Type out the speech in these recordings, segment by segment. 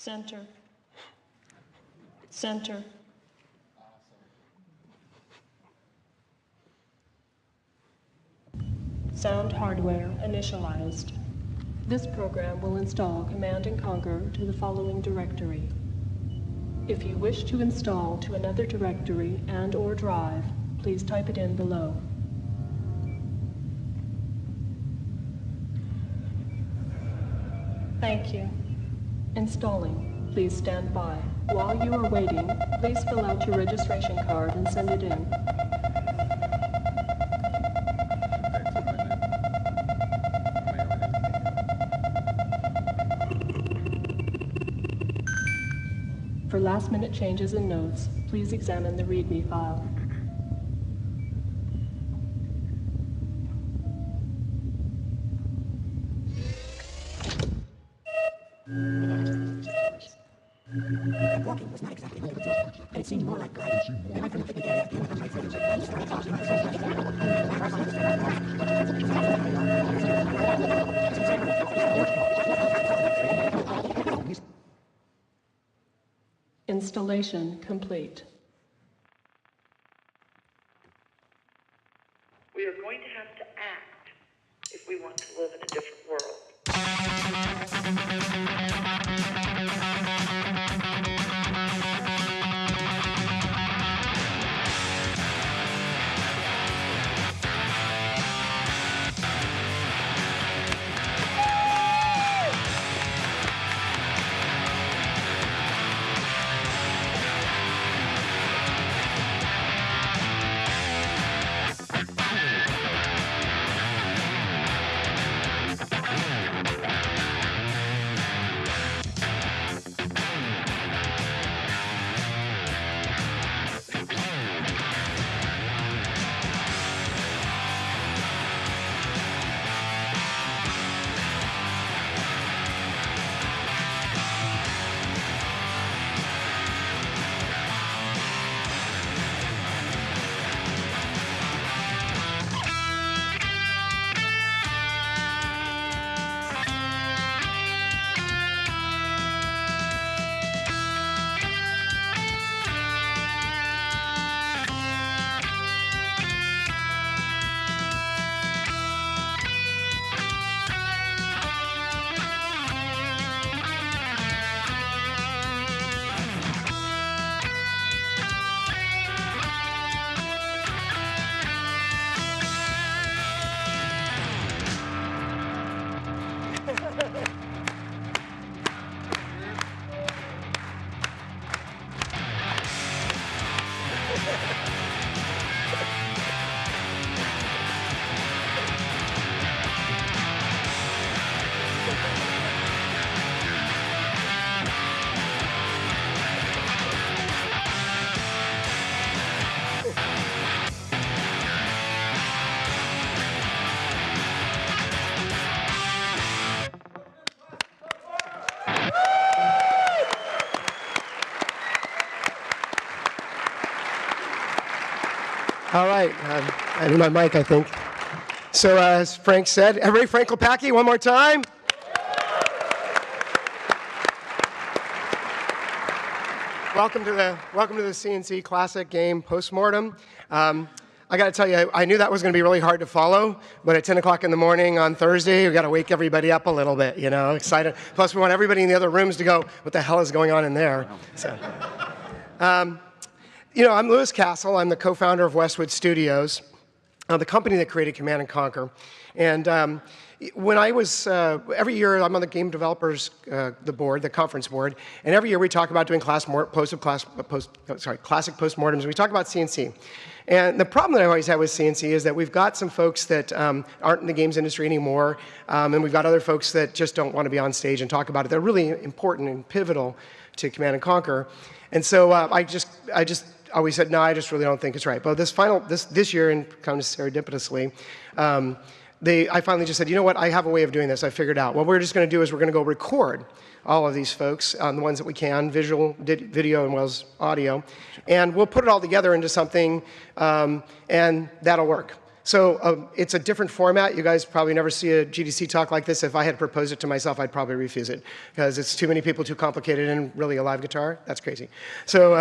Center. Center. Sound hardware initialized. This program will install Command and Conquer to the following directory. If you wish to install to another directory and/or drive, please type it in below. Thank you. Installing. Please stand by. While you are waiting, please fill out your registration card and send it in. For last-minute changes and notes, please examine the README file. Walking was not exactly holding it, but it seemed more like gliding. And I couldn't think again. Installation complete. We are going to have to act if we want to live in a different world. All right, I need my mic, I think. So as Frank said, everybody, Frank Kopacki, one more time. Welcome to the GDC-Classic game, Postmortem. I got to tell you, I knew that was going to be really hard to follow, but at 10 o'clock in the morning on Thursday, we got to wake everybody up a little bit, you know, excited. Plus, we want everybody in the other rooms to go, what the hell is going on in there? So, you know, I'm Lewis Castle. I'm the co-founder of Westwood Studios, the company that created Command & Conquer. And when I was, every year I'm on the game developers, the board, the conference board, and every year we talk about doing classic postmortems, and we talk about CNC. And the problem that I always had with CNC is that we've got some folks that aren't in the games industry anymore, and we've got other folks that just don't want to be on stage and talk about it. They're really important and pivotal to Command & Conquer. And so I just always said, no, I just really don't think it's right. But this year, and kind of serendipitously, I finally just said, you know what, I have a way of doing this. I figured out. What we're just going to do is we're going to go record all of these folks, the ones that we can, video, and well as audio, and we'll put it all together into something, and that'll work. So it's a different format. You guys probably never see a GDC talk like this. If I had proposed it to myself, I'd probably refuse it because it's too many people, too complicated, and really a live guitar. That's crazy. So,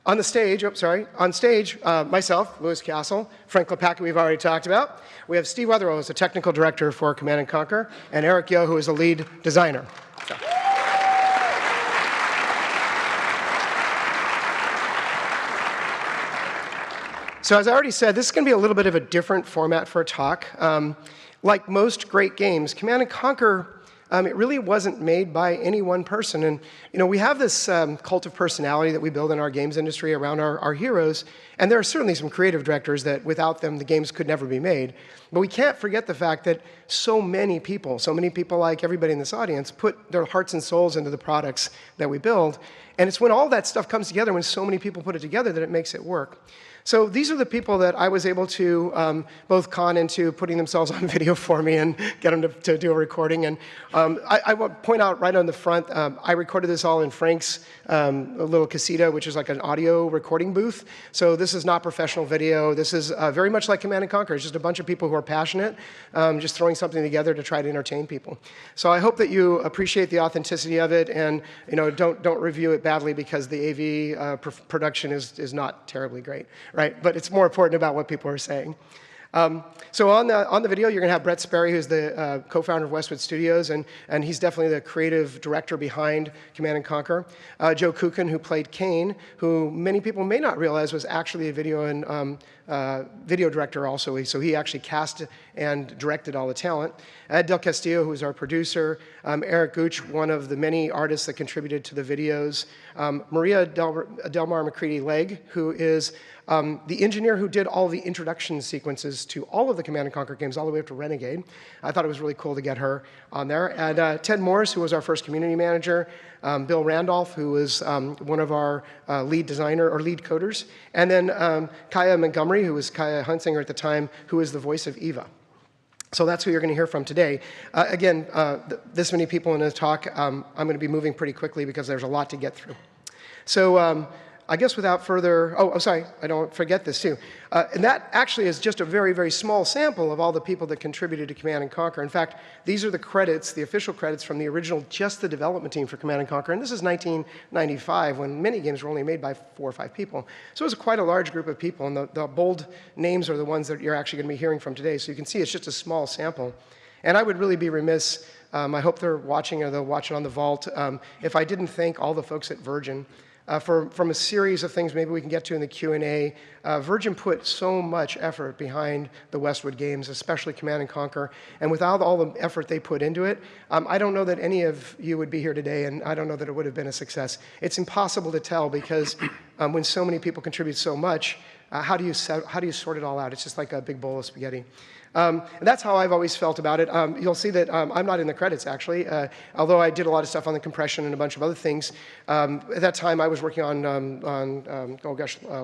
on the stage, myself, Louis Castle, Frank Lepacki we've already talked about. We have Steve Wetherell, who's the technical director for Command & Conquer, and Eric Yo, who is the lead designer. So as I already said, this is going to be a little bit of a different format for a talk. Like most great games, Command & Conquer, it really wasn't made by any one person. And we have this cult of personality that we build in our games industry around our heroes. And there are certainly some creative directors that without them, the games could never be made. But we can't forget the fact that so many people like everybody in this audience, put their hearts and souls into the products that we build. And it's when all that stuff comes together, when so many people put it together, that it makes it work. So these are the people that I was able to both con into putting themselves on video for me and get them to do a recording. And I will point out right on the front, I recorded this all in Frank's little casita, which is like an audio recording booth. So this is not professional video. This is very much like Command & Conquer. It's just a bunch of people who are passionate, just throwing something together to try to entertain people. So I hope that you appreciate the authenticity of it, and don't review it badly because the AV production is not terribly great. Right, but it's more important about what people are saying. So on the video, you're going to have Brett Sperry, who's the co-founder of Westwood Studios, and he's definitely the creative director behind Command & Conquer. Joe Kukin, who played Kane, who many people may not realize was actually a video director also. So he actually cast and directed all the talent. Ed Del Castillo, who is our producer. Eric Gooch, one of the many artists that contributed to the videos. Maria Delmar McCready-Legg, who is the engineer who did all the introduction sequences to all of the Command & Conquer games, all the way up to Renegade. I thought it was really cool to get her on there. And Ted Morris, who was our first community manager. Bill Randolph, who was one of our lead designer or lead coders. And then Kaya Montgomery, who was Kaya Hunsinger at the time, who is the voice of Eva. So that's who you're going to hear from today. Again, this many people in a talk, I'm going to be moving pretty quickly because there's a lot to get through. So I guess without further, sorry, I don't forget this too. And that actually is just a very, very small sample of all the people that contributed to Command & Conquer. In fact, these are the credits, the official credits from the original, just the development team for Command & Conquer. And this is 1995, when many games were only made by 4 or 5 people. So it was quite a large group of people, and the bold names are the ones that you're actually going to be hearing from today. So you can see it's just a small sample. And I would really be remiss, I hope they're watching or they'll watch it on the Vault, if I didn't thank all the folks at Virgin. From a series of things maybe we can get to in the Q&A, Virgin put so much effort behind the Westwood games, especially Command & Conquer, and without all the effort they put into it, I don't know that any of you would be here today, and I don't know that it would have been a success. It's impossible to tell because when so many people contribute so much, how do you sort it all out? It's just like a big bowl of spaghetti. And that's how I've always felt about it. You'll see that I'm not in the credits, actually, although I did a lot of stuff on the compression and a bunch of other things. At that time, I was working on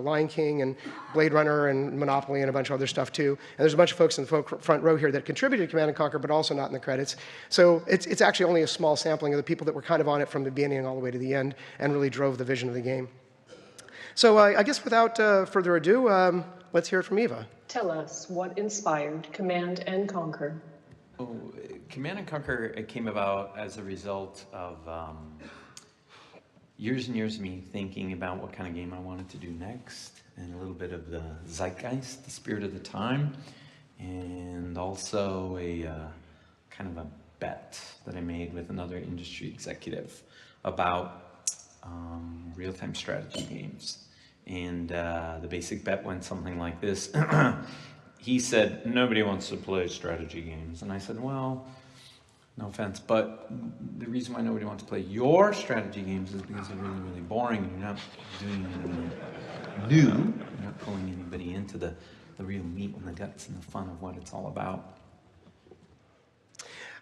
Lion King and Blade Runner and Monopoly and a bunch of other stuff, too. And there's a bunch of folks in the front row here that contributed to Command & Conquer, but also not in the credits. So it's actually only a small sampling of the people that were kind of on it from the beginning all the way to the end and really drove the vision of the game. So I guess without further ado, let's hear it from Eva. Tell us what inspired Command & Conquer. Oh, Command & Conquer, it came about as a result of years and years of me thinking about what kind of game I wanted to do next, and a little bit of the zeitgeist, the spirit of the time, and also a kind of a bet that I made with another industry executive about real-time strategy games. And the basic bet went something like this. He said, nobody wants to play strategy games. And I said, well, no offense, but the reason why nobody wants to play your strategy games is because they're really, really boring. And you're not doing anything new. You're not pulling anybody into the real meat and the guts and the fun of what it's all about.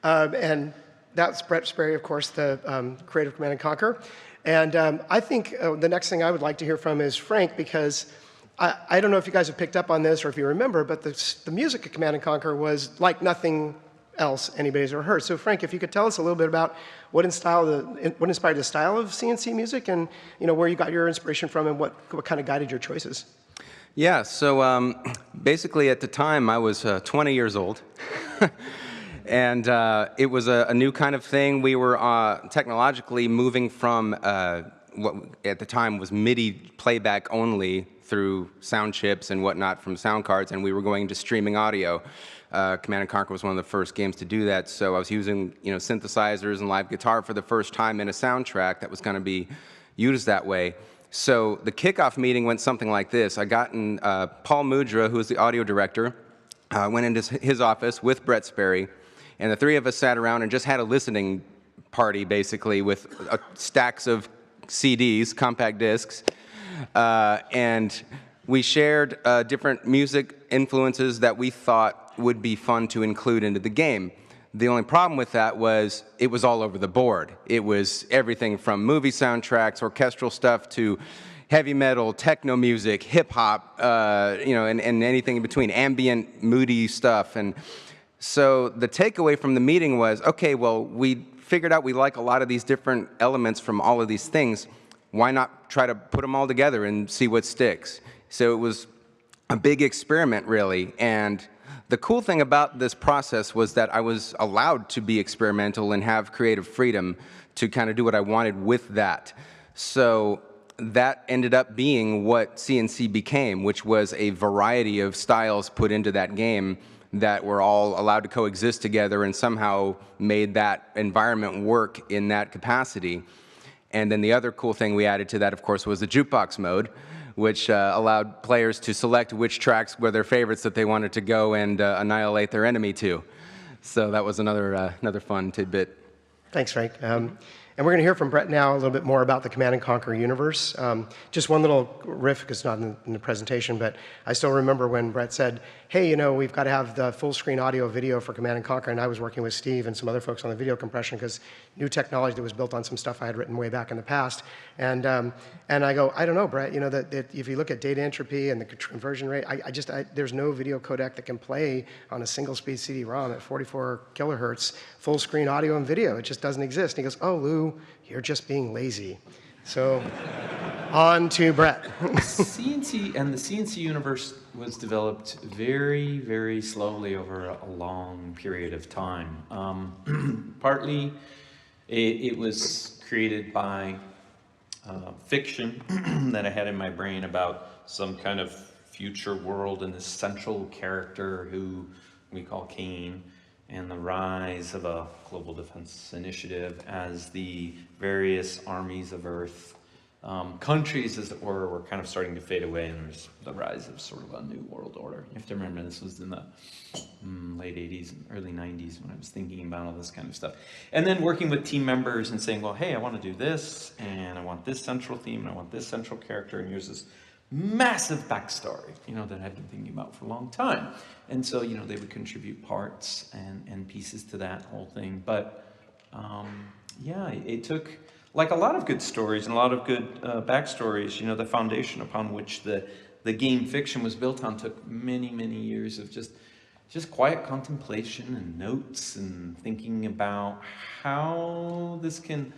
And that's Brett Sperry, of course, the creator of Command & Conquer. And I think the next thing I would like to hear from is Frank, because I don't know if you guys have picked up on this or if you remember, but the music of Command & Conquer was like nothing else anybody's ever heard. So Frank, if you could tell us a little bit about what inspired the style of CNC music and where you got your inspiration from and what kind of guided your choices. Yeah, so basically at the time I was 20 years old. And it was a new kind of thing. We were technologically moving from what at the time was MIDI playback only through sound chips and whatnot from sound cards, and we were going to streaming audio. Command & Conquer was one of the first games to do that, so I was using synthesizers and live guitar for the first time in a soundtrack that was going to be used that way. So the kickoff meeting went something like this. I got in Paul Mudra, who was the audio director, went into his office with Brett Sperry, and the three of us sat around and just had a listening party, basically, with stacks of CDs, compact discs, and we shared different music influences that we thought would be fun to include into the game. The only problem with that was it was all over the board. It was everything from movie soundtracks, orchestral stuff, to heavy metal, techno music, hip hop, and anything in between, ambient, moody stuff. And so the takeaway from the meeting was, okay, well, we figured out we like a lot of these different elements from all of these things. Why not try to put them all together and see what sticks? So it was a big experiment, really. And the cool thing about this process was that I was allowed to be experimental and have creative freedom to kind of do what I wanted with that. So that ended up being what CNC became, which was a variety of styles put into that game that were all allowed to coexist together and somehow made that environment work in that capacity. And then the other cool thing we added to that, of course, was the jukebox mode, which allowed players to select which tracks were their favorites that they wanted to go and annihilate their enemy to. So that was another fun tidbit. Thanks, Frank. And we're going to hear from Brett now a little bit more about the Command & Conquer universe. Just one little riff, because it's not in the presentation, but I still remember when Brett said, hey, we've got to have the full screen audio video for Command & Conquer, and I was working with Steve and some other folks on the video compression, because new technology that was built on some stuff I had written way back in the past. And I go, I don't know, Brett, that if you look at data entropy and the conversion rate, there's no video codec that can play on a single-speed CD-ROM at 44 kilohertz, full screen audio and video. It just doesn't exist. And he goes, oh, Lou, you're just being lazy. So on to Brett. CNC and the CNC universe was developed very, very slowly over a long period of time. Partly it was created by fiction that I had in my brain about some kind of future world and this central character who we call Kane, and the rise of a global defense initiative as the various armies of Earth, countries as it were kind of starting to fade away, and there's the rise of sort of a new world order. You have to remember this was in the late 80s and early 90s when I was thinking about all this kind of stuff. And then working with team members and saying, well, hey, I want to do this, and I want this central theme, and I want this central character, and here's this massive backstory, that I've been thinking about for a long time. And so, they would contribute parts and pieces to that whole thing. But, yeah, it took, like a lot of good stories and a lot of good backstories, the foundation upon which the game fiction was built on took many, many years of just quiet contemplation and notes and thinking about how this can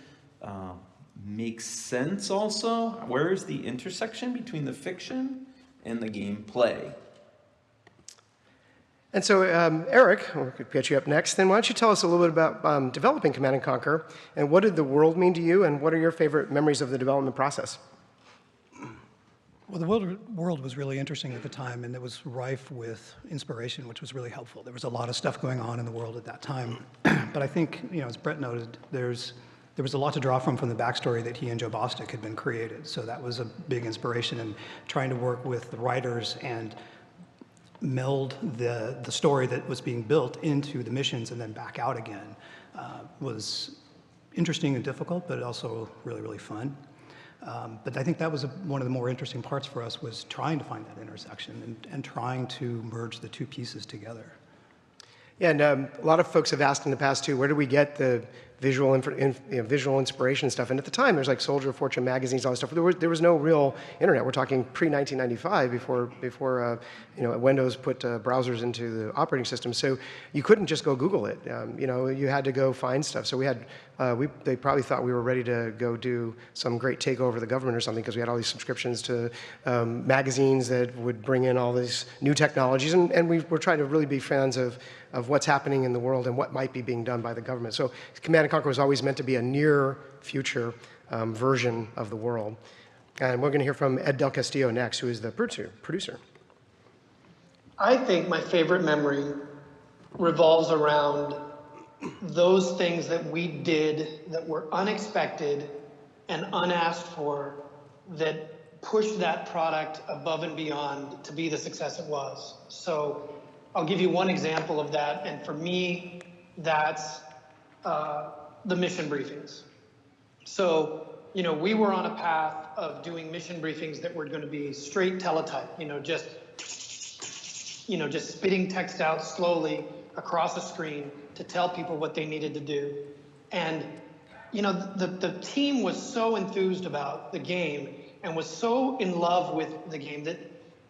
makes sense also. Where is the intersection between the fiction and the gameplay? And so, Eric, we could get you up next. Then why don't you tell us a little bit about developing Command & Conquer, and what did the world mean to you, and what are your favorite memories of the development process? Well, the world was really interesting at the time, and it was rife with inspiration, which was really helpful. There was a lot of stuff going on in the world at that time. But I think, as Brett noted, there was a lot to draw from the backstory that he and Joe Bostic had been created. So that was a big inspiration, and trying to work with the writers and meld the story that was being built into the missions and then back out again was interesting and difficult, but also really, really fun. But I think that was one of the more interesting parts for us, was trying to find that intersection and trying to merge the two pieces together. Yeah, and a lot of folks have asked in the past too, where do we get the visual inspiration and stuff. And at the time, there's like Soldier of Fortune magazines, all that stuff. There was no real internet. We're talking pre-1995, before Windows put browsers into the operating system. So you couldn't just go Google it. You had to go find stuff. So they probably thought we were ready to go do some great takeover of the government or something, because we had all these subscriptions to magazines that would bring in all these new technologies. And we're trying to really be fans of what's happening in the world and what might be being done by the government. So Command & Conquer was always meant to be a near future version of the world. And we're going to hear from Ed Del Castillo next, who is the producer. I think my favorite memory revolves around those things that we did that were unexpected and unasked for, that pushed that product above and beyond to be the success it was. So I'll give you one example of that, and for me, that's the mission briefings. So, we were on a path of doing mission briefings that were going to be straight teletype, just spitting text out slowly across a screen to tell people what they needed to do. And, the team was so enthused about the game and was so in love with the game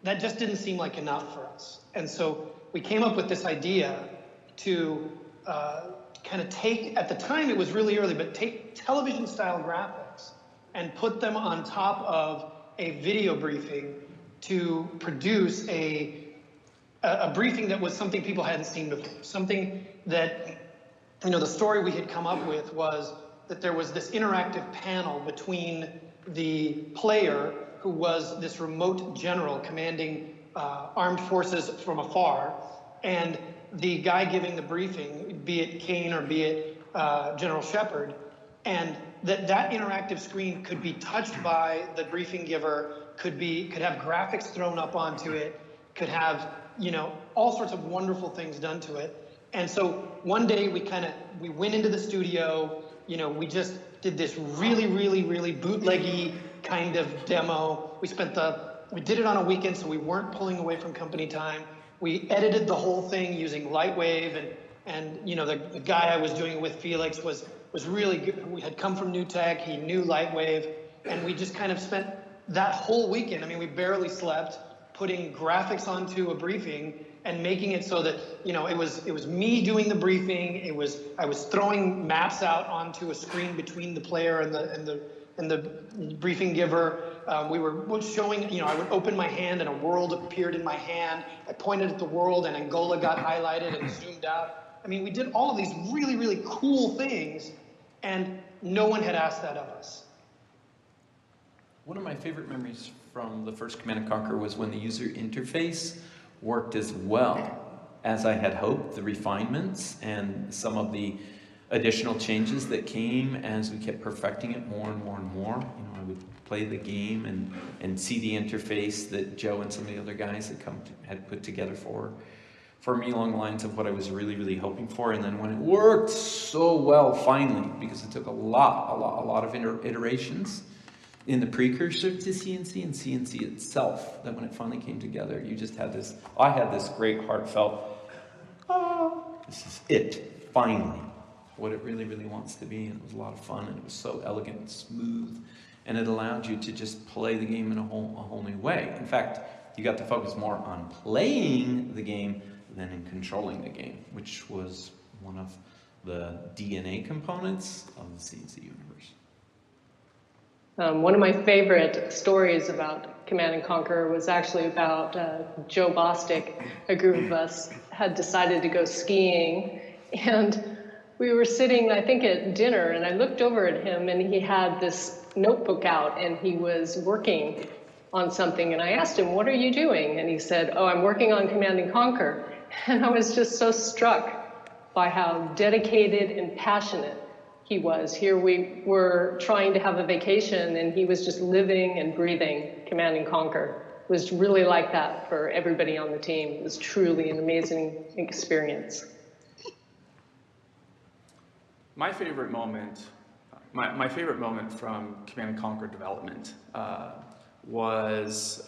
that just didn't seem like enough for us. And so we came up with this idea to kind of take, at the time it was really early, but take television style graphics and put them on top of a video briefing to produce a briefing that was something people hadn't seen before. Something that, the story we had come up with was that there was this interactive panel between the player, who was this remote general commanding armed forces from afar, and the guy giving the briefing, be it Kane or be it General Shepard, and that interactive screen could be touched by the briefing giver, could have graphics thrown up onto it, could have all sorts of wonderful things done to it. And so one day we went into the studio, we just did this really, really, really bootleggy kind of demo. We did it on a weekend, so we weren't pulling away from company time. We edited the whole thing using Lightwave, and the guy I was doing it with, Felix, was really good. We had come from New Tech, he knew Lightwave, and we just kind of spent that whole weekend, we barely slept, putting graphics onto a briefing and making it so that, it was me doing the briefing. I was throwing maps out onto a screen between the player and the briefing giver. We were showing, I would open my hand and a world appeared in my hand. I pointed at the world and Angola got highlighted and zoomed out. We did all of these really, really cool things, and no one had asked that of us. One of my favorite memories from the first Command & Conquer was when the user interface worked as well as I had hoped. The refinements and some of the additional changes that came as we kept perfecting it more and more and more. I would play the game and see the interface that Joe and some of the other guys had put together for me along the lines of what I was really, really hoping for. And then when it worked so well finally, because it took a lot of iterations in the precursor to CNC and CNC itself, that when it finally came together, you just had this, I had this great heartfelt, this is it, finally, what it really, really wants to be. And it was a lot of fun, and it was so elegant and smooth, and it allowed you to just play the game in a whole new way. In fact, you got to focus more on playing the game than in controlling the game, which was one of the DNA components of the CNC universe. One of my favorite stories about Command & Conquer was actually about Joe Bostic. A group of us had decided to go skiing, and we were sitting, I think, at dinner, and I looked over at him, and he had this notebook out, and he was working on something, and I asked him, "What are you doing?" And he said, "Oh, I'm working on Command & Conquer." And I was just so struck by how dedicated and passionate he was. Here we were trying to have a vacation, and he was just living and breathing Command & Conquer. It was really like that for everybody on the team. It was truly an amazing experience. My favorite moment, my favorite moment from Command & Conquer development was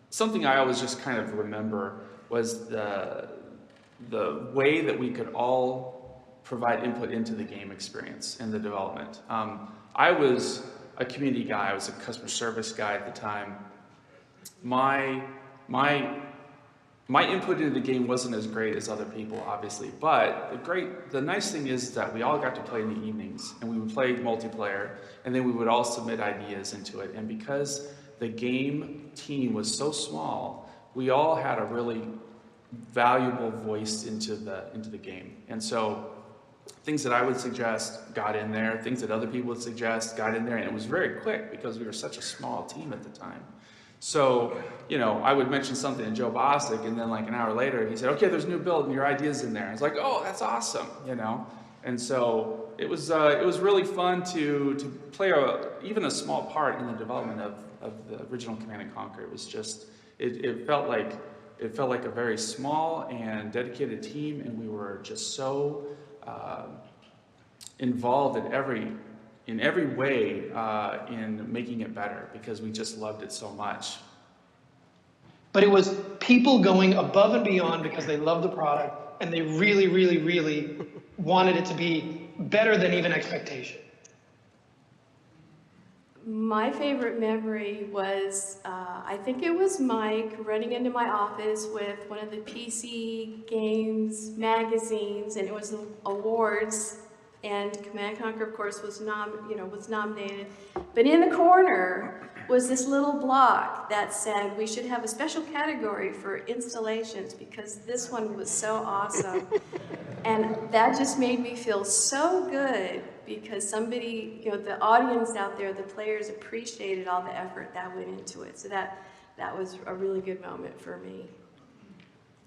something I always just kind of remember was the way that we could all provide input into the game experience and the development. I was a community guy. I was a customer service guy at the time. My input into the game wasn't as great as other people, obviously, but the nice thing is that we all got to play in the evenings, and we would play multiplayer, and then we would all submit ideas into it. And because the game team was so small, we all had a really valuable voice into the game. And so things that I would suggest got in there, things that other people would suggest got in there, and it was very quick because we were such a small team at the time. So, you know, I would mention something to Joe Bostic, and then like an hour later, he said, okay, there's a new build and your idea's in there. I was like, oh, that's awesome, you know? And so it was really fun to play even a small part in the development of the original Command & Conquer. It was just, it felt like a very small and dedicated team, and we were just so involved in every way in making it better because we just loved it so much. But it was people going above and beyond because they loved the product and they really, really, really wanted it to be better than even expectation. My favorite memory was, I think it was Mike running into my office with one of the PC games magazines, and it was awards, and Command & Conquer, of course, was nominated. But in the corner was this little block that said we should have a special category for installations because this one was so awesome. And that just made me feel so good because somebody, you know, the audience out there, the players appreciated all the effort that went into it. So that was a really good moment for me.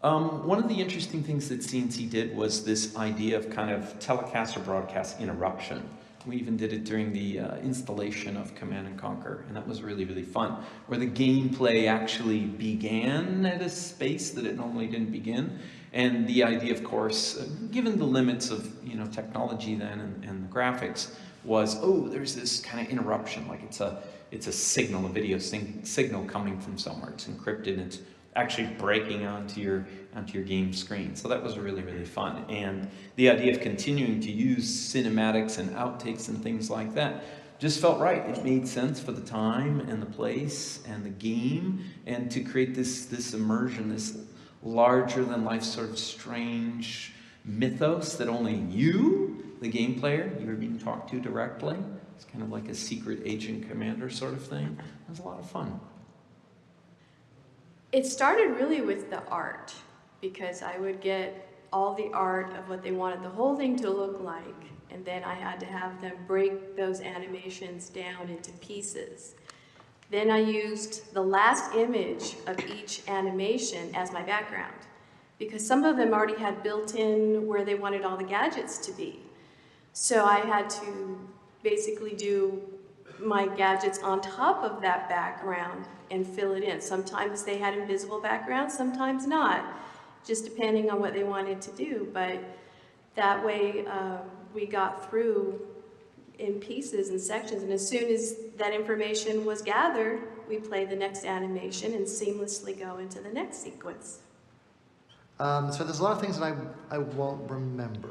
One of the interesting things that CNC did was this idea of kind of telecast or broadcast interruption. We even did it during the installation of Command & Conquer, and that was really, really fun, where the gameplay actually began at a space that it normally didn't begin. And the idea, of course, given the limits of technology then and the graphics, was, oh, there's this kind of interruption, like it's a signal, a video signal coming from somewhere. It's encrypted, and it's actually breaking onto your game screen. So that was really, really fun. And the idea of continuing to use cinematics and outtakes and things like that just felt right. It made sense for the time and the place and the game, and to create this immersion, this larger than life sort of strange mythos that only you, the game player, you were being talked to directly. It's kind of like a secret agent commander sort of thing. It was a lot of fun. It started really with the art, because I would get all the art of what they wanted the whole thing to look like, and then I had to have them break those animations down into pieces. Then I used the last image of each animation as my background, because some of them already had built in where they wanted all the gadgets to be. So I had to basically do my gadgets on top of that background and fill it in. Sometimes they had invisible backgrounds, sometimes not, just depending on what they wanted to do. But that way we got through in pieces and sections, and as soon as that information was gathered, we play the next animation and seamlessly go into the next sequence. So there's a lot of things that I won't remember,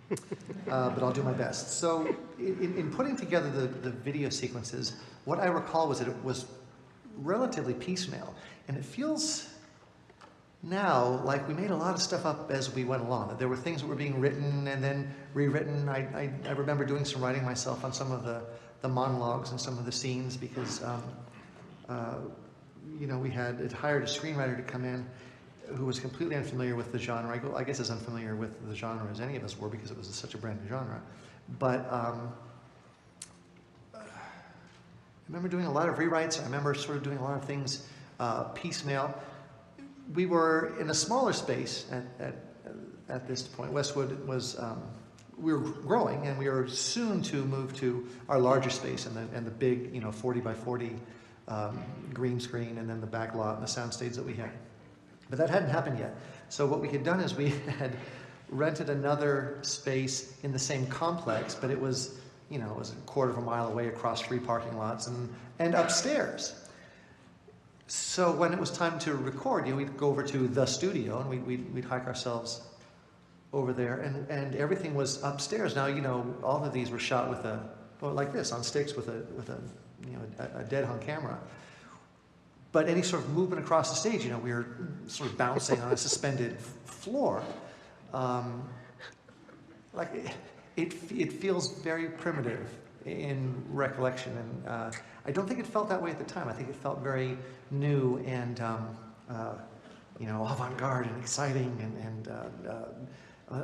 but I'll do my best. So in putting together the video sequences, what I recall was that it was relatively piecemeal, and it feels now like we made a lot of stuff up as we went along. There were things that were being written and then rewritten. I remember doing some writing myself on some of the monologues and some of the scenes because we had hired a screenwriter to come in who was completely unfamiliar with the genre. I guess as unfamiliar with the genre as any of us were because it was such a brand new genre. But I remember doing a lot of rewrites. I remember sort of doing a lot of things piecemeal. We were in a smaller space at this point. Westwood was, we were growing, and we were soon to move to our larger space and the big, 40 by 40 green screen, and then the back lot and the sound stage that we had. But that hadn't happened yet. So what we had done is we had rented another space in the same complex, but it was, it was a quarter of a mile away across 3 parking lots and upstairs. So when it was time to record, we'd go over to the studio and we'd hike ourselves over there, and everything was upstairs. Now, you know, all of these were shot with like this, on sticks with a dead hung camera. But any sort of movement across the stage, you know, we were sort of bouncing on a suspended floor. Like it feels very primitive in recollection, and I don't think it felt that way at the time. I think it felt very new and you know, avant-garde and exciting and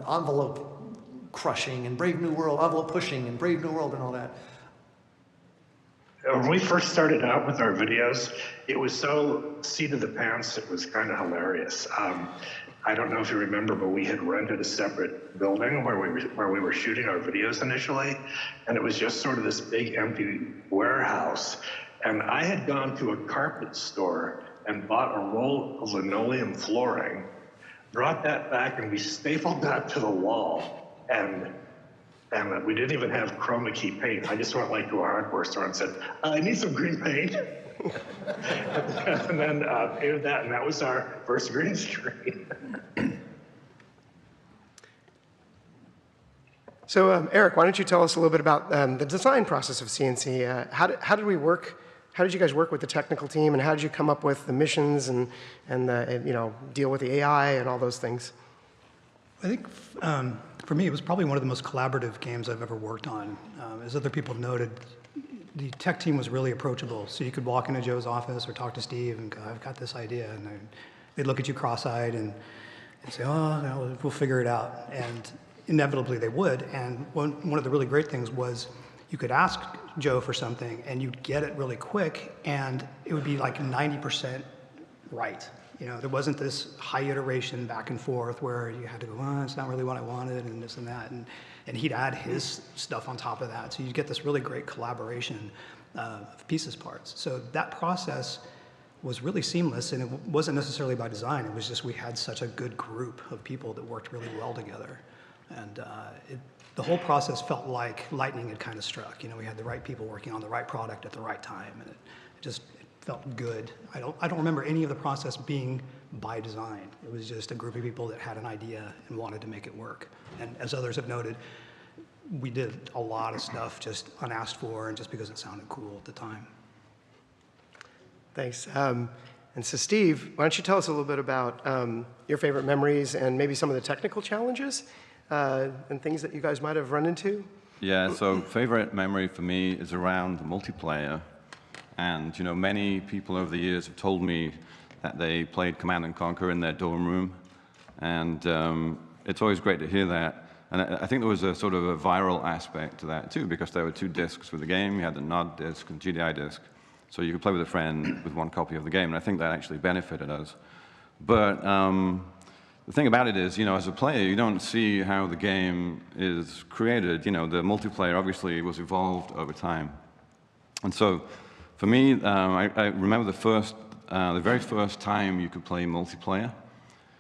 envelope crushing and Brave New World, envelope pushing and Brave New World and all that. When we first started out with our videos, it was so seat of the pants, it was kind of hilarious. I don't know if you remember, but we had rented a separate building where we were shooting our videos initially, and it was just sort of this big empty warehouse. And I had gone to a carpet store and bought a roll of linoleum flooring, brought that back, and we stapled that to the wall. And we didn't even have chroma key paint. I just went like to a hardware store and said, I need some green paint. And then painted that, and that was our first green screen. So Eric, why don't you tell us a little bit about the design process of CNC? How did we work? How did you guys work with the technical team, and how did you come up with the missions and you know, deal with the AI and all those things? I think for me, it was probably one of the most collaborative games I've ever worked on. As other people noted, the tech team was really approachable. So you could walk into Joe's office or talk to Steve and go, I've got this idea. And they'd look at you cross-eyed and say, oh, no, we'll figure it out. And inevitably they would. And one of the really great things was you could ask Joe for something and you'd get it really quick, and it would be like 90% right. You know, there wasn't this high iteration back and forth where you had to go, oh, it's not really what I wanted, and this and that. And he'd add his stuff on top of that. So you'd get this really great collaboration of pieces parts. So that process was really seamless, and it wasn't necessarily by design. It was just we had such a good group of people that worked really well together. And the whole process felt like lightning had kind of struck. You know, we had the right people working on the right product at the right time, and it just felt good. I don't remember any of the process being by design. It was just a group of people that had an idea and wanted to make it work. And as others have noted, we did a lot of stuff just unasked for and just because it sounded cool at the time. Thanks. And so Steve, why don't you tell us a little bit about your favorite memories and maybe some of the technical challenges and things that you guys might have run into? Yeah, so favorite memory for me is around multiplayer. And, you know, many people over the years have told me that they played Command & Conquer in their dorm room. And it's always great to hear that. And I think there was a sort of a viral aspect to that, too, because there were two discs with the game. You had the NOD disc and GDI disc. So you could play with a friend with one copy of the game. And I think that actually benefited us. But the thing about it is, you know, as a player, you don't see how the game is created. You know, the multiplayer obviously was evolved over time. And so for me, I remember the very first time you could play multiplayer.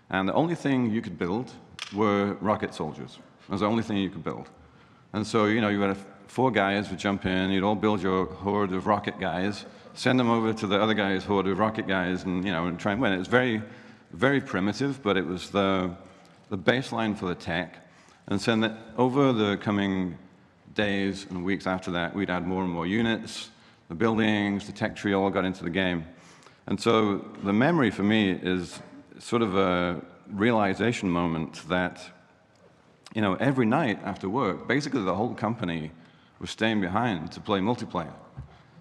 And the only thing you could build were rocket soldiers. It was the only thing you could build. And so, you know, you had 4 guys would jump in, you'd all build your horde of rocket guys, send them over to the other guy's horde of rocket guys, and, you know, and try and win. It was very, very primitive, but it was the baseline for the tech. And so that over the coming days and weeks after that, we'd add more and more units. The buildings, the tech tree all got into the game. And so the memory for me is sort of a realization moment that, you know, every night after work, basically the whole company was staying behind to play multiplayer.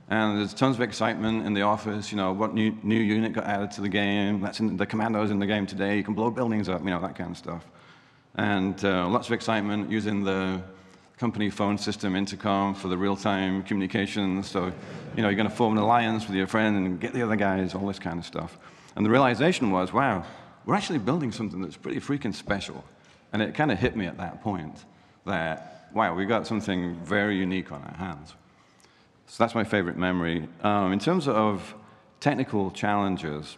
And there's tons of excitement in the office, you know, what new unit got added to the game, the commando's in the game today, you can blow buildings up, you know, that kind of stuff. And lots of excitement using the company phone system, intercom, for the real-time communications. So, you know, you're going to form an alliance with your friend and get the other guys, all this kind of stuff. And the realization was, wow, we're actually building something that's pretty freaking special. And it kind of hit me at that point that, wow, we got something very unique on our hands. So that's my favorite memory. In terms of technical challenges,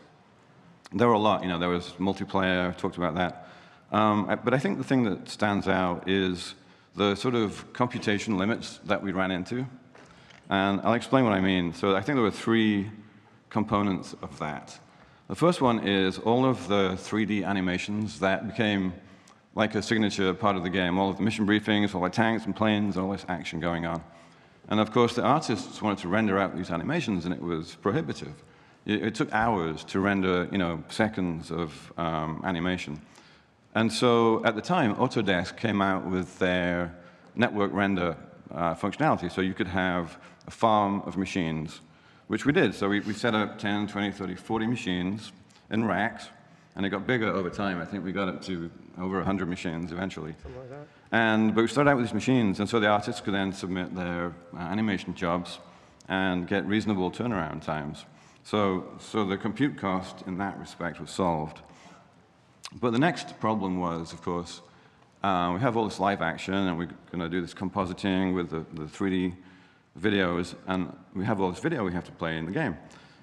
there were a lot. You know, there was multiplayer, I talked about that. But I think the thing that stands out is the sort of computation limits that we ran into. And I'll explain what I mean. So I think there were 3 components of that. The first one is all of the 3D animations that became like a signature part of the game. All of the mission briefings, all the tanks and planes, all this action going on. And of course, the artists wanted to render out these animations, and it was prohibitive. It took hours to render, seconds of animation. And so at the time, Autodesk came out with their network render functionality. So you could have a farm of machines, which we did. So we set up 10, 20, 30, 40 machines in racks, and it got bigger over time. I think we got up to over 100 machines eventually. Something like that. But we started out with these machines, and so the artists could then submit their animation jobs and get reasonable turnaround times. So the compute cost in that respect was solved. But the next problem was, of course, we have all this live action, and we're going to do this compositing with the 3D videos, and we have all this video we have to play in the game.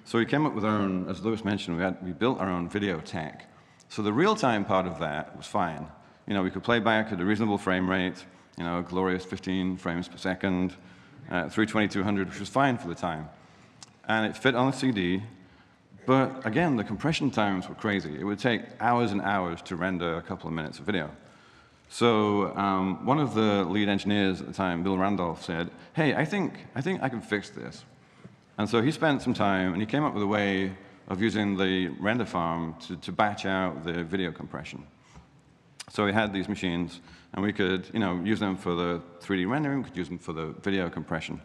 So we came up with our own, as Lewis mentioned, we built our own video tech. So the real-time part of that was fine. We could play back at a reasonable frame rate, a glorious 15 frames per second, 320-200, which was fine for the time. And it fit on the CD, but again, the compression times were crazy. It would take hours and hours to render a couple of minutes of video. So one of the lead engineers at the time, Bill Randolph, said, hey, I think I can fix this. And so he spent some time, and he came up with a way of using the render farm to batch out the video compression. So we had these machines, and we could use them for the 3D rendering, we could use them for the video compression.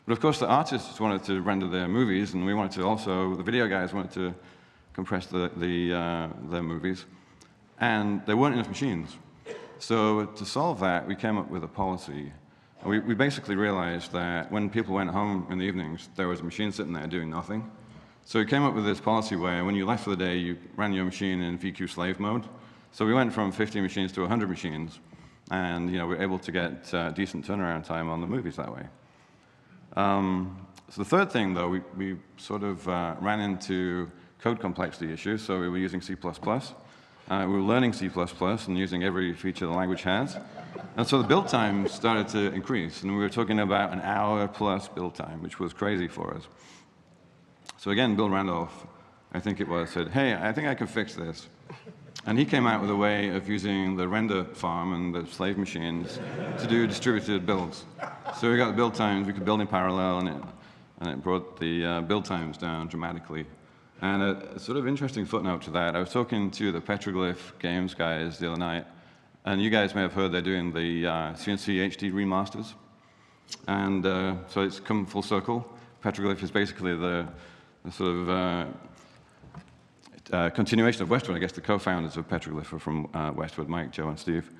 But of course, the artists wanted to render their movies, and we wanted to also, the video guys wanted to compress their movies. And there weren't enough machines. So to solve that, we came up with a policy. We basically realized that when people went home in the evenings, there was a machine sitting there doing nothing. So we came up with this policy where when you left for the day, you ran your machine in VQ slave mode. So we went from 50 machines to 100 machines, and we were able to get decent turnaround time on the movies that way. So the third thing, though, we sort of ran into code complexity issues. So we were using C++. We were learning C++ and using every feature the language has. And so the build time started to increase, and we were talking about an hour plus build time, which was crazy for us. So again, Bill Randolph, I think it was, said, hey, I think I can fix this. And he came out with a way of using the render farm and the slave machines to do distributed builds. So we got the build times, we could build in parallel, and it brought the build times down dramatically. And a sort of interesting footnote to that, I was talking to the Petroglyph Games guys the other night, and you guys may have heard they're doing the CNC HD remasters. And so it's come full circle. Petroglyph is basically the sort of continuation of Westwood. I guess the co-founders of Petroglyph are from Westwood, Mike, Joe, and Steve.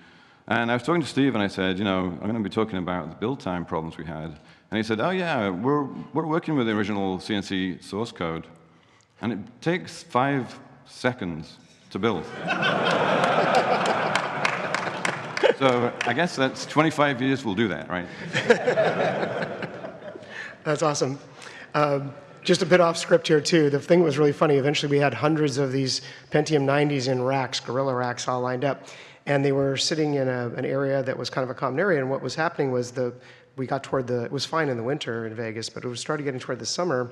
And I was talking to Steve, and I said, I'm going to be talking about the build time problems we had. And he said, oh, yeah, we're working with the original CNC source code, and it takes 5 seconds to build. So I guess that's 25 years we'll do that, right? That's awesome. Just a bit off script here, too. The thing was really funny. Eventually, we had hundreds of these Pentium 90s in racks, Gorilla racks, all lined up. And they were sitting in an area that was kind of a common area. And what was happening was we got toward it was fine in the winter in Vegas, but it was started getting toward the summer.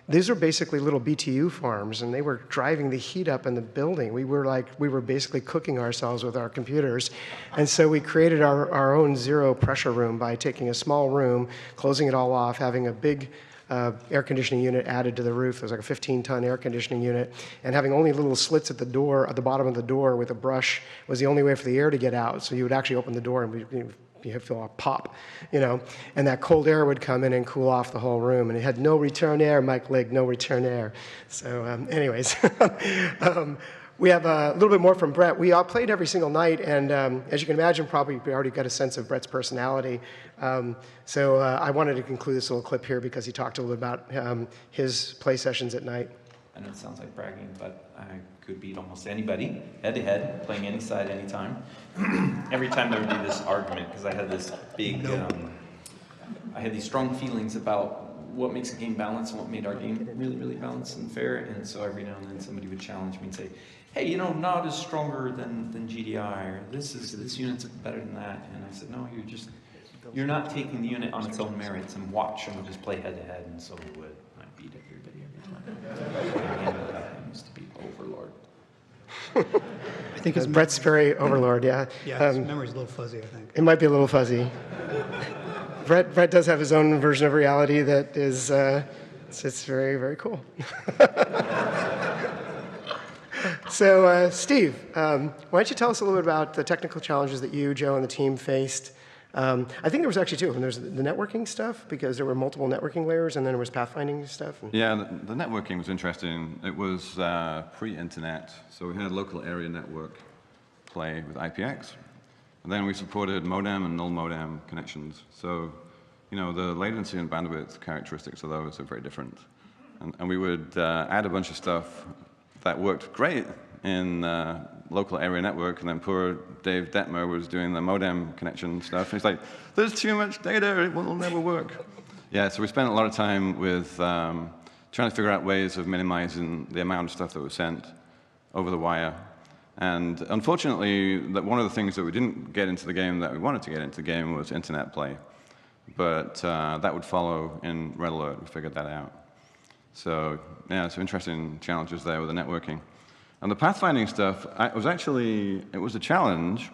These are basically little BTU farms, and they were driving the heat up in the building. We were basically cooking ourselves with our computers. And so we created our own zero pressure room by taking a small room, closing it all off, having a big air conditioning unit added to the roof. There was like a 15-ton air conditioning unit, and having only little slits at the door, at the bottom of the door with a brush was the only way for the air to get out. So you would actually open the door and you feel a pop, and that cold air would come in and cool off the whole room. And it had no return air, Mike Legg, no return air. So anyways, we have a little bit more from Brett. We all played every single night, and as you can imagine, probably we already got a sense of Brett's personality. So I wanted to conclude this little clip here because he talked a little about his play sessions at night. I know it sounds like bragging, but I could beat almost anybody, head-to-head, playing any side, anytime. Every time there would be this argument, because I had this big, I had these strong feelings about what makes a game balanced and what made our game really, really balanced and fair. And so every now and then somebody would challenge me and say, hey, Nod is stronger than GDI, or this unit's better than that. And I said, no, you're not taking the unit on its own merits, and watch, and we'll just play head-to-head. And so we would. I beat everybody every time. I used to be Overlord. I think his Brett's very overlord, yeah. Yeah, his memory's a little fuzzy, I think. It might be a little fuzzy. Brett does have his own version of reality that is, it's very, very cool. So, Steve, why don't you tell us a little bit about the technical challenges that you, Joe, and the team faced? I think there was actually two. There's the networking stuff, because there were multiple networking layers, and then there was pathfinding stuff. Yeah, the networking was interesting. It was pre-internet, so we had local area network play with IPX. And then we supported modem and null modem connections. So, you know, the latency and bandwidth characteristics of those are very different. And we would add a bunch of stuff that worked great in local area network, and then poor Dave Detmer was doing the modem connection stuff. And he's like, there's too much data, it will never work. Yeah, so we spent a lot of time with trying to figure out ways of minimizing the amount of stuff that was sent over the wire. And unfortunately, one of the things that we didn't get into the game that we wanted to get into the game was internet play. But that would follow in Red Alert. We figured that out. So yeah, some interesting challenges there with the networking. And the pathfinding stuff, it was a challenge.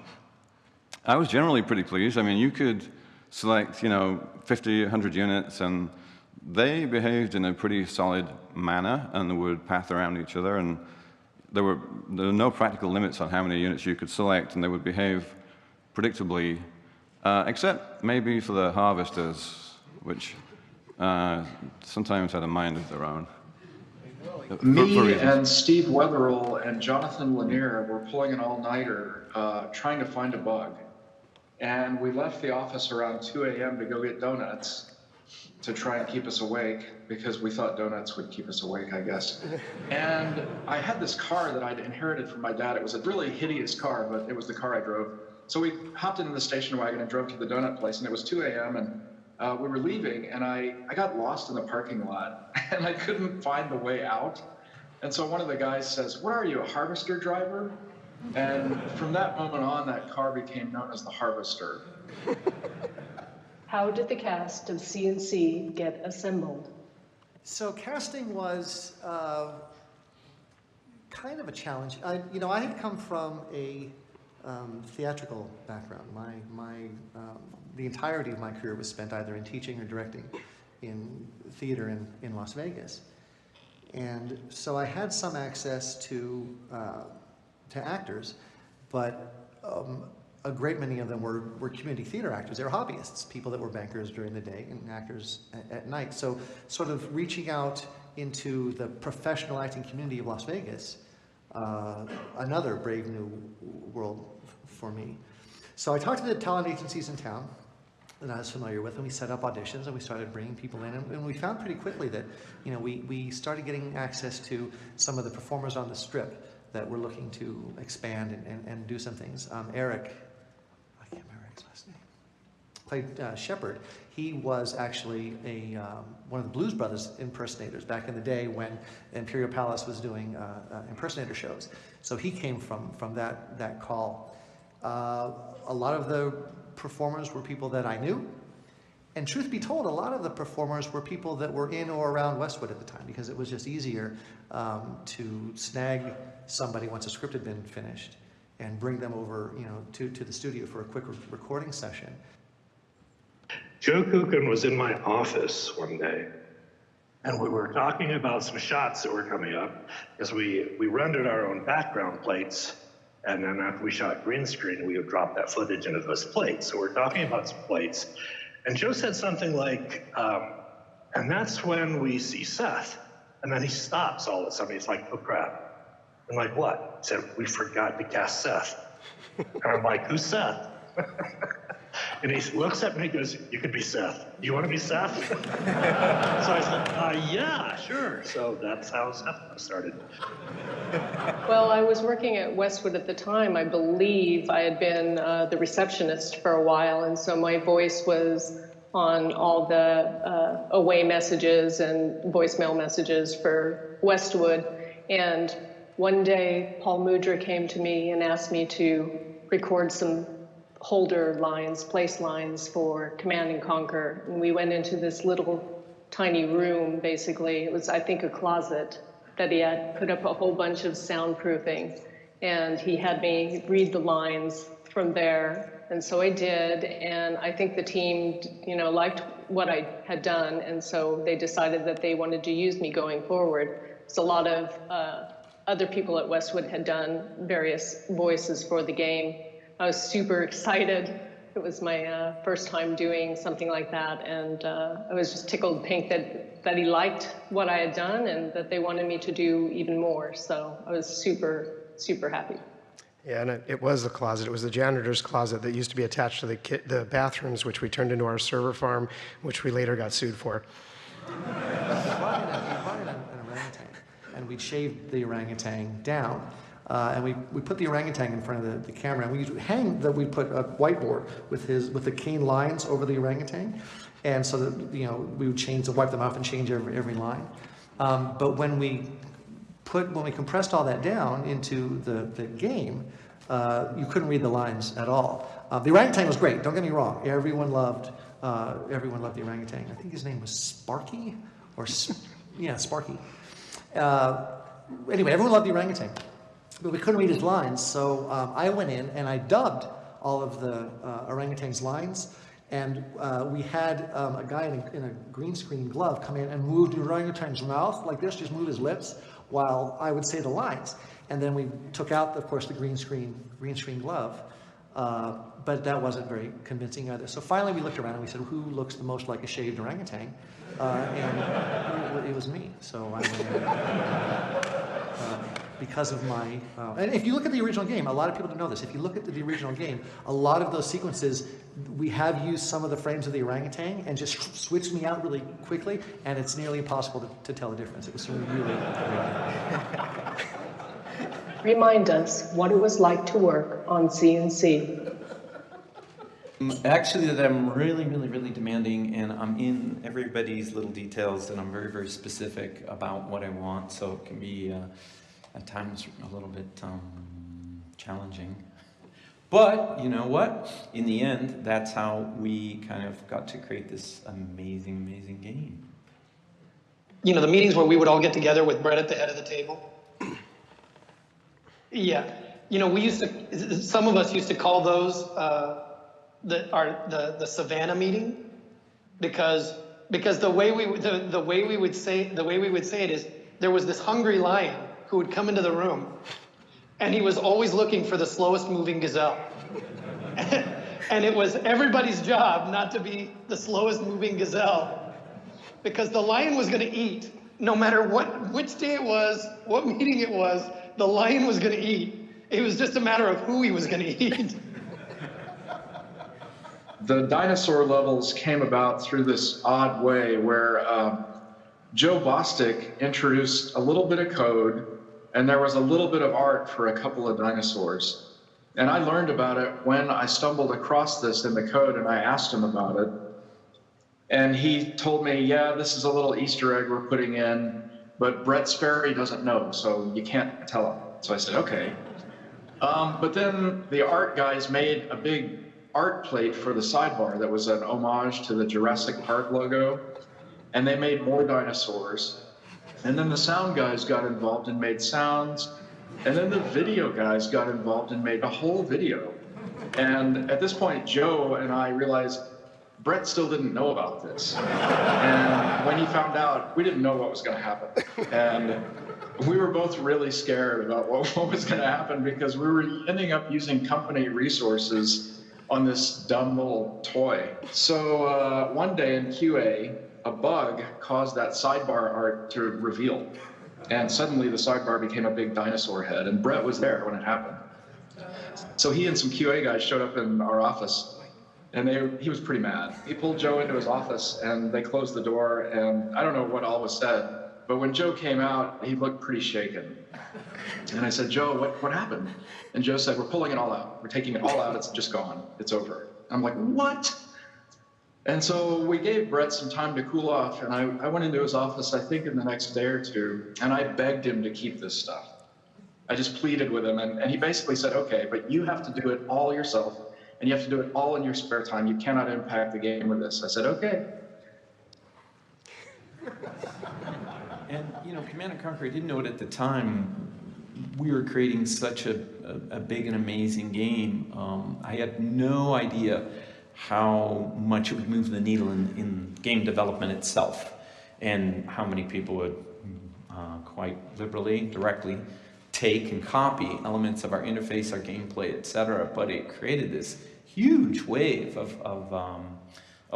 I was generally pretty pleased. I mean, you could select, 50, 100 units, and they behaved in a pretty solid manner and would path around each other. And there were no practical limits on how many units you could select, and they would behave predictably, except maybe for the harvesters, which sometimes had a mind of their own. Me and Steve Wetherill and Jonathan Lanier were pulling an all-nighter trying to find a bug. And we left the office around 2 a.m. to go get donuts to try and keep us awake, because we thought donuts would keep us awake, I guess. And I had this car that I'd inherited from my dad. It was a really hideous car, but it was the car I drove. So we hopped into the station wagon and drove to the donut place, and it was 2 a.m. and we were leaving, and I got lost in the parking lot, and I couldn't find the way out. And so one of the guys says, "What are you, a harvester driver?" And from that moment on, that car became known as the Harvester. How did the cast of CNC get assembled? So casting was kind of a challenge. I had come from a theatrical background. The entirety of my career was spent either in teaching or directing in theater in Las Vegas. And so I had some access to actors, but a great many of them were community theater actors. They were hobbyists, people that were bankers during the day and actors at night. So sort of reaching out into the professional acting community of Las Vegas, another brave new world for me. So I talked to the talent agencies in town that I was familiar with, and we set up auditions, and we started bringing people in, and we found pretty quickly that, we started getting access to some of the performers on the Strip that were looking to expand and do some things. Eric, I can't remember Eric's last name, played Shepard. He was actually one of the Blues Brothers impersonators back in the day when Imperial Palace was doing impersonator shows. So he came from that call. A lot of the performers were people that I knew. And truth be told, a lot of the performers were people that were in or around Westwood at the time, because it was just easier to snag somebody once a script had been finished and bring them over, to the studio for a quick recording session. Joe Kukin was in my office one day, and we were talking about some shots that were coming up, because we rendered our own background plates, and then after we shot green screen, we would drop that footage into those plates. So we're talking about some plates, and Joe said something like, and that's when we see Seth. And then he stops all of a sudden. He's like, "Oh crap." I'm like, "What?" He said, "We forgot to cast Seth." And I'm like, "Who's Seth?" And he looks at me and he goes, "You could be Seth. Do you want to be Seth?" So I said, "Yeah, sure." So that's how Seth started. Well, I was working at Westwood at the time. I believe I had been the receptionist for a while, and so my voice was on all the away messages and voicemail messages for Westwood. And one day, Paul Mudra came to me and asked me to record some holder lines, place lines for Command and Conquer. And we went into this little tiny room, basically. It was, I think, a closet that he had put up a whole bunch of soundproofing. and he had me read the lines from there. And so I did, and I think the team, liked what I had done, and so they decided that they wanted to use me going forward. So a lot of other people at Westwood had done various voices for the game. I was super excited. It was my first time doing something like that, and I was just tickled pink that he liked what I had done and that they wanted me to do even more. So I was super, super happy. Yeah, and it was the closet. It was the janitor's closet that used to be attached to the bathrooms, which we turned into our server farm, which we later got sued for. We brought in an orangutan, and we shaved the orangutan down. And we put the orangutan in front of the camera, and we put a whiteboard with the cane lines over the orangutan, and so that we would wipe them off and change every line. But when we compressed all that down into the game, you couldn't read the lines at all. The orangutan was great. Don't get me wrong. Everyone loved the orangutan. I think his name was Sparky, Sparky. Anyway, everyone loved the orangutan. But we couldn't read his lines, so I went in and I dubbed all of the orangutan's lines, and we had a guy in a green screen glove come in and move the orangutan's mouth like this, just move his lips, while I would say the lines. And then we took out, of course, the green screen glove, but that wasn't very convincing either. So finally we looked around and we said, who looks the most like a shaved orangutan? And it was me, so I went in. Because of my, and if you look at the original game, a lot of people don't know this. If you look at the original game, a lot of those sequences, we have used some of the frames of the orangutan and just switched me out really quickly, and it's nearly impossible to tell the difference. It was really great. Remind us what it was like to work on CNC. Actually, that I'm really, really, really demanding, and I'm in everybody's little details, and I'm very, very specific about what I want, so it can be at times a little bit challenging. But you know what? In the end, that's how we kind of got to create this amazing, amazing game. The meetings where we would all get together with Brett at the head of the table. Yeah. Some of us used to call those the Savannah meeting, because the way we would say it is, there was this hungry lion who would come into the room, and he was always looking for the slowest moving gazelle. And it was everybody's job not to be the slowest moving gazelle, because the lion was going to eat. No matter which day it was, what meeting it was, the lion was going to eat. It was just a matter of who he was going to eat. The dinosaur levels came about through this odd way where Joe Bostic introduced a little bit of code, and there was a little bit of art for a couple of dinosaurs. And I learned about it when I stumbled across this in the code, and I asked him about it. And he told me, yeah, this is a little Easter egg we're putting in, but Brett Sperry doesn't know, so you can't tell him. So I said, okay. But then the art guys made a big art plate for the sidebar that was an homage to the Jurassic Park logo, and they made more dinosaurs. And then the sound guys got involved and made sounds, and then the video guys got involved and made a whole video. And at this point, Joe and I realized Brett still didn't know about this. And when he found out, we didn't know what was going to happen. And we were both really scared about what was going to happen, because we were ending up using company resources on this dumb little toy. So one day in QA, a bug caused that sidebar art to reveal. And suddenly the sidebar became a big dinosaur head, and Brett was there when it happened. So he and some QA guys showed up in our office, and he was pretty mad. He pulled Joe into his office, and they closed the door, and I don't know what all was said, but when Joe came out, he looked pretty shaken. And I said, Joe, what happened? And Joe said, we're pulling it all out. We're taking it all out. It's just gone. It's over. I'm like, what? And so we gave Brett some time to cool off, and I went into his office, I think in the next day or two, and I begged him to keep this stuff. I just pleaded with him, and he basically said, okay, but you have to do it all yourself, and you have to do it all in your spare time. You cannot impact the game with this. I said, okay. And, Command & Conquer, I didn't know it at the time, we were creating such a big and amazing game. I had no idea how much it would move the needle in game development itself, and how many people would quite liberally, directly take and copy elements of our interface, our gameplay, etc. But it created this huge wave of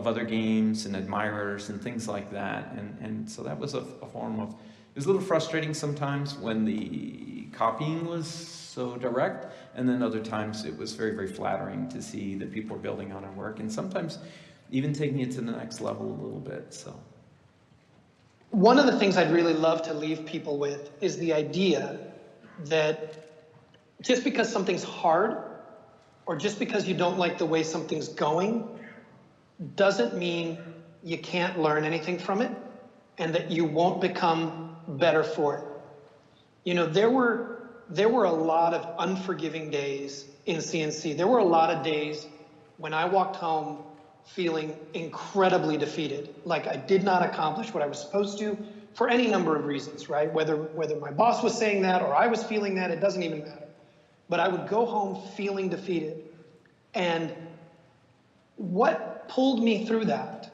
other games and admirers and things like that. And so that was a form of, it was a little frustrating sometimes when the copying was so direct, and then other times it was very, very flattering to see that people were building on our work, and sometimes even taking it to the next level a little bit, so. One of the things I'd really love to leave people with is the idea that just because something's hard, or just because you don't like the way something's going, doesn't mean you can't learn anything from it, and that you won't become better for it. You know, there were a lot of unforgiving days in CNC. There were a lot of days when I walked home feeling incredibly defeated, like I did not accomplish what I was supposed to for any number of reasons, right? Whether my boss was saying that or I was feeling that, it doesn't even matter. But I would go home feeling defeated. And what pulled me through that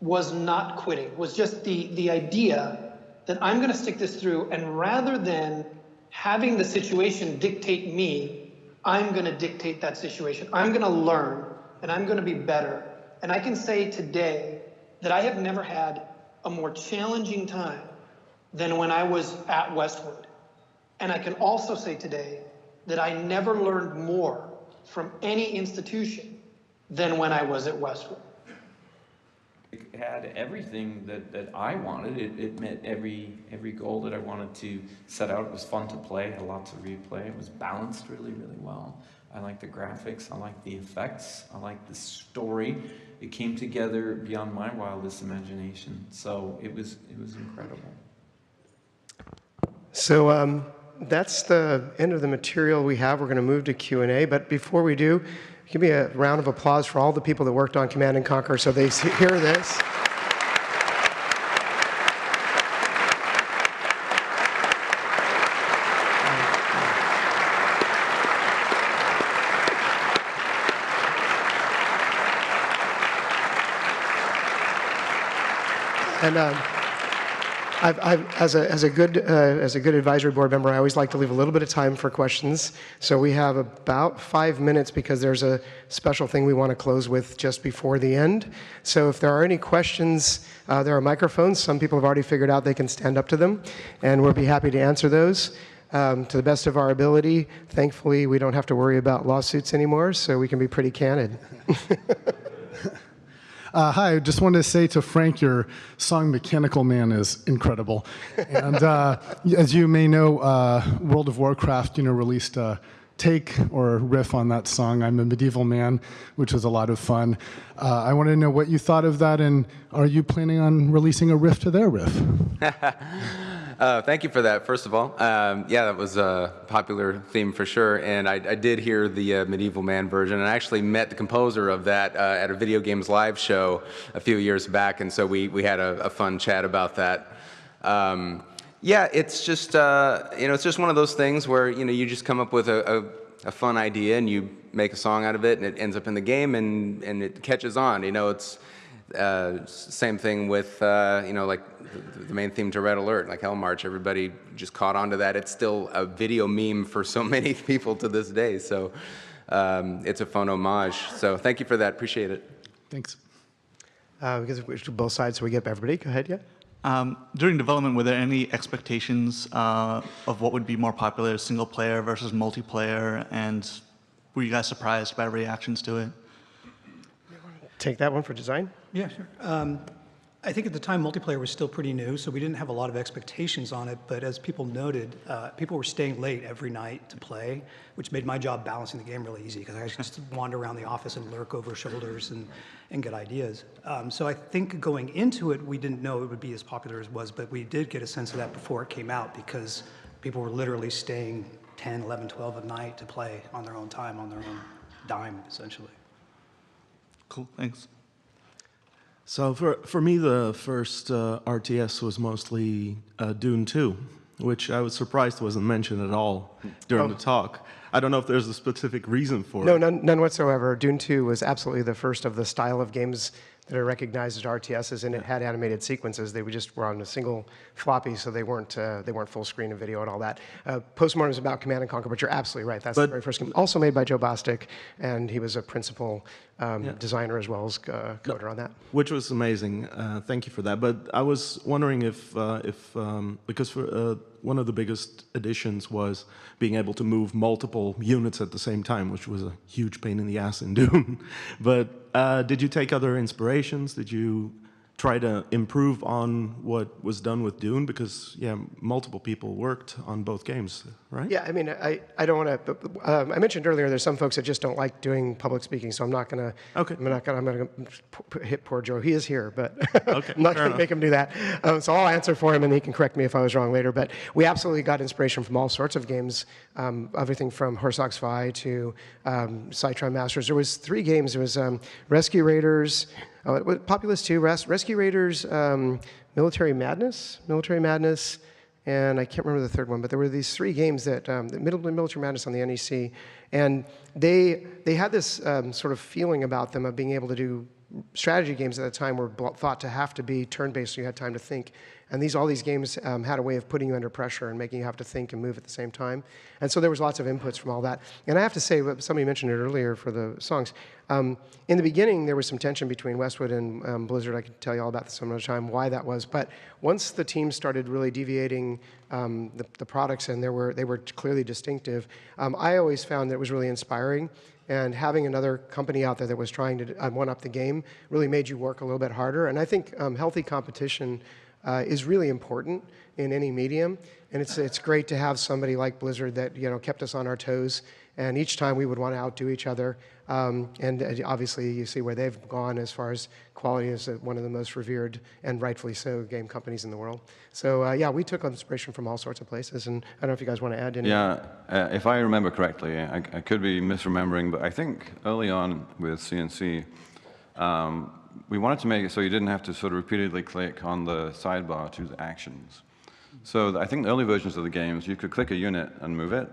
was not quitting, was just the idea that I'm gonna stick this through, and rather than having the situation dictate me, I'm gonna dictate that situation. I'm gonna learn, and I'm gonna be better. And I can say today that I have never had a more challenging time than when I was at Westwood. And I can also say today that I never learned more from any institution than when I was at Westwood. It had everything that I wanted. It met every goal that I wanted to set out. It was fun to play, had lots of replay. It was balanced really, really well. I liked the graphics, I liked the effects, I liked the story. It came together beyond my wildest imagination. So it was incredible. So that's the end of the material we have. We're going to move to Q&A, but before we do, give me a round of applause for all the people that worked on Command & Conquer so they hear this. And as a good advisory board member, I always like to leave a little bit of time for questions. So we have about 5 minutes because there's a special thing we want to close with just before the end. So if there are any questions, there are microphones. Some people have already figured out they can stand up to them, and we'll be happy to answer those to the best of our ability. Thankfully, we don't have to worry about lawsuits anymore, so we can be pretty candid. Hi, I just wanted to say to Frank, your song Mechanical Man is incredible. And as you may know, World of Warcraft, released a take or riff on that song, I'm a Medieval Man, which was a lot of fun. I wanted to know what you thought of that, and are you planning on releasing a riff to their riff? Thank you for that, first of all. Yeah, that was a popular theme for sure, and I did hear the Medieval Man version, and I actually met the composer of that at a Video Games Live show a few years back, and so we had a fun chat about that. Yeah, it's just, it's just one of those things where, you just come up with a fun idea, and you make a song out of it, and it ends up in the game, and it catches on. It's same thing with, like the main theme to Red Alert, like Hell March. Everybody just caught on to that. It's still a video meme for so many people to this day. So it's a fun homage. So thank you for that. Appreciate it. Thanks. Because we should do both sides so we get everybody. Go ahead, yeah. During development, were there any expectations of what would be more popular, single player versus multiplayer, and were you guys surprised by reactions to it? Take that one for design. Yeah, sure. I think at the time multiplayer was still pretty new, so we didn't have a lot of expectations on it, but as people noted, people were staying late every night to play, which made my job balancing the game really easy, because I could just wander around the office and lurk over shoulders and get ideas. So I think going into it, we didn't know it would be as popular as it was, but we did get a sense of that before it came out, because people were literally staying 10, 11, 12 at night to play on their own time, on their own dime, essentially. Cool, thanks. So for me, the first RTS was mostly Dune 2. which I was surprised wasn't mentioned at all during the talk. I don't know if there's a specific reason for No, it. none whatsoever. Dune 2 was absolutely the first of the style of games that are recognized as RTSs, and it had animated sequences. They were on a single floppy, so they weren't full screen and video and all that. Postmortem is about Command and Conquer, but you're absolutely right. That's the very first game. Also made by Joe Bostic, and he was a principal designer as well as coder on that. Which was amazing. Thank you for that. But I was wondering if because one of the biggest additions was being able to move multiple units at the same time, which was a huge pain in the ass in Dune. But did you take other inspirations? Did you try to improve on what was done with Dune? Because, yeah, multiple people worked on both games, right? Yeah, I mean, I don't want to. I mentioned earlier there's some folks that just don't like doing public speaking, so I'm not going to. Okay. I'm going to hit poor Joe. He is here, but okay, I'm not going to make him do that. So I'll answer for him, and he can correct me if I was wrong later. But we absolutely got inspiration from all sorts of games, everything from Herzog Zwei to Citron Masters. There was 3 games. There was Rescue Raiders. Populous 2, Rescue Raiders, Military Madness, and I can't remember the third one, but there were these 3 games that, Military Madness on the NEC, and they had this sort of feeling about them of being able to do strategy games at the time were thought to have to be turn-based, so you had time to think. And all these games had a way of putting you under pressure and making you have to think and move at the same time. And so there was lots of inputs from all that. And I have to say, somebody mentioned it earlier for the songs. In the beginning, there was some tension between Westwood and Blizzard. I could tell you all about this some other time, why that was. But once the teams started really deviating the products and they were clearly distinctive, I always found that it was really inspiring. And having another company out there that was trying to one-up the game really made you work a little bit harder. And I think healthy competition is really important in any medium, and it's great to have somebody like Blizzard that kept us on our toes, and each time we would want to outdo each other. And obviously, you see where they've gone as far as quality as one of the most revered and rightfully so game companies in the world. So yeah, we took inspiration from all sorts of places, and I don't know if you guys want to add anything. Yeah, if I remember correctly, I could be misremembering, but I think early on with CNC. We wanted to make it so you didn't have to sort of repeatedly click on the sidebar to the actions. So I think the early versions of the games, you could click a unit and move it,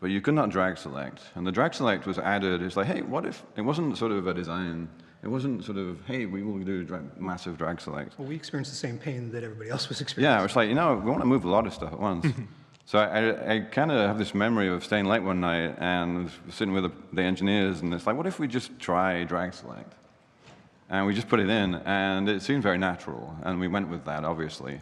but you could not drag select. And the drag select was added, it's like, hey, what if, it wasn't sort of a design, it wasn't sort of, hey, we will do massive drag select. Well, we experienced the same pain that everybody else was experiencing. Yeah, it's like, we want to move a lot of stuff at once. So I kind of have this memory of staying late one night and sitting with the engineers, and it's like, what if we just try drag select? And we just put it in, and it seemed very natural, and we went with that, obviously.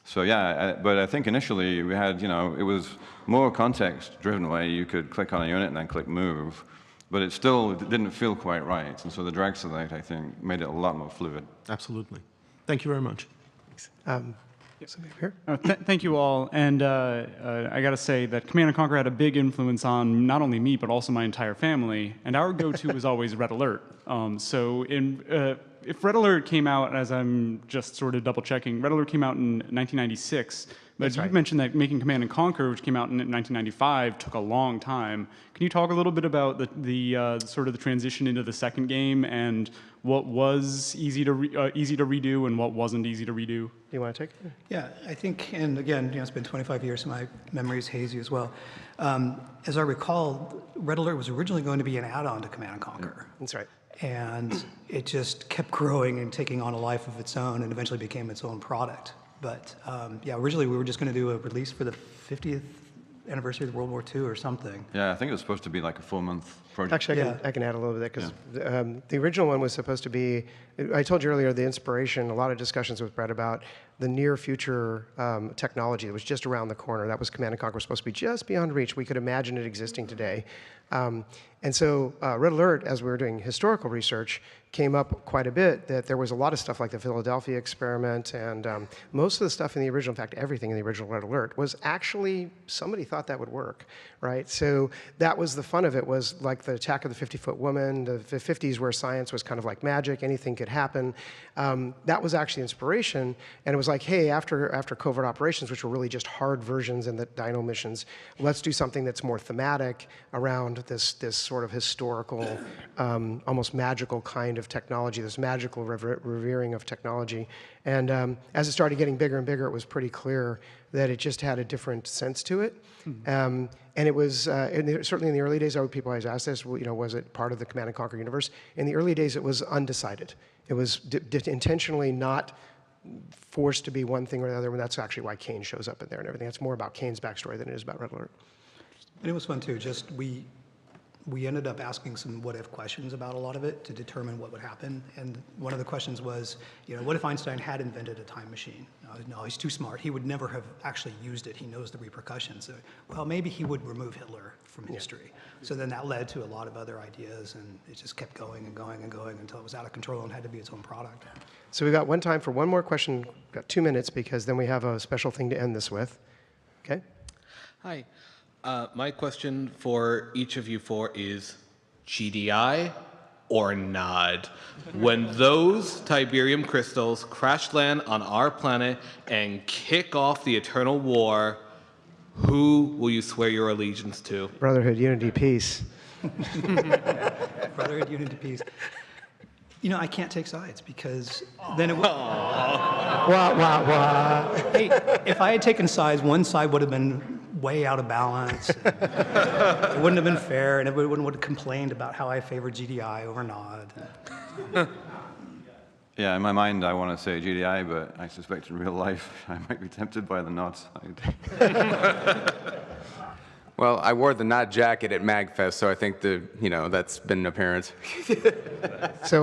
So yeah, but I think initially we had, it was more context-driven way. You could click on a unit and then click move, but it still didn't feel quite right. And so the drag select, I think, made it a lot more fluid. Absolutely. Thank you very much. Thanks. Here. Thank you all, and I got to say that Command & Conquer had a big influence on not only me, but also my entire family, and our go-to was always Red Alert. So if Red Alert came out, as I'm just sort of double-checking, Red Alert came out in 1996, but you mentioned that making Command & Conquer, which came out in 1995, took a long time. Can you talk a little bit about the sort of the transition into the second game and what was easy to redo and what wasn't easy to redo? Do you want to take it? Yeah, I think, and again, it's been 25 years, so my memory is hazy as well. As I recall, Red Alert was originally going to be an add-on to Command & Conquer. That's right. And it just kept growing and taking on a life of its own and eventually became its own product. But yeah, originally we were just going to do a release for the 50th anniversary of World War II or something. Yeah, I think it was supposed to be like a 4-month project. Actually, I can add a little bit because the original one was supposed to be, I told you earlier, the inspiration, a lot of discussions with Brett about the near future technology that was just around the corner. That was Command & Conquer was supposed to be just beyond reach. We could imagine it existing today. And so Red Alert, as we were doing historical research, came up quite a bit that there was a lot of stuff like the Philadelphia experiment, and most of the stuff in the original, in fact, everything in the original Red Alert was actually, somebody thought that would work, right? So that was the fun of it, was like the Attack of the 50-Foot Woman, the 50s where science was kind of like magic, anything could happen. That was actually inspiration, and it was like, hey, after covert operations, which were really just hard versions in the Dino missions, let's do something that's more thematic around this sort of historical, almost magical kind of technology, this magical revering of technology. And as it started getting bigger and bigger, it was pretty clear that it just had a different sense to it. And it was, certainly in the early days, people always asked this, was it part of the Command & Conquer universe? In the early days, it was undecided. It was intentionally not forced to be one thing or the other, and that's actually why Kane shows up in there and everything. It's more about Kane's backstory than it is about Red Alert. And it was fun too, just we ended up asking some what-if questions about a lot of it to determine what would happen. And one of the questions was, what if Einstein had invented a time machine? No, he's too smart. He would never have actually used it. He knows the repercussions. So, well, maybe he would remove Hitler from history. So then that led to a lot of other ideas, and it just kept going and going and going until it was out of control and had to be its own product. So we've got time for one more question. We've got 2 minutes because then we have a special thing to end this with. Okay? Hi. My question for each of you four is GDI or nod. When those Tiberium crystals crash land on our planet and kick off the eternal war, who will you swear your allegiance to? Brotherhood, unity, peace. Brotherhood, unity, peace. I can't take sides because then it would. Hey, if I had taken sides, one side would have been way out of balance. It wouldn't have been fair, and everyone would have complained about how I favored GDI over Nod. Yeah, in my mind, I want to say GDI, but I suspect in real life, I might be tempted by the Nod side. Well, I wore the Nod jacket at MagFest, so I think that's been apparent. So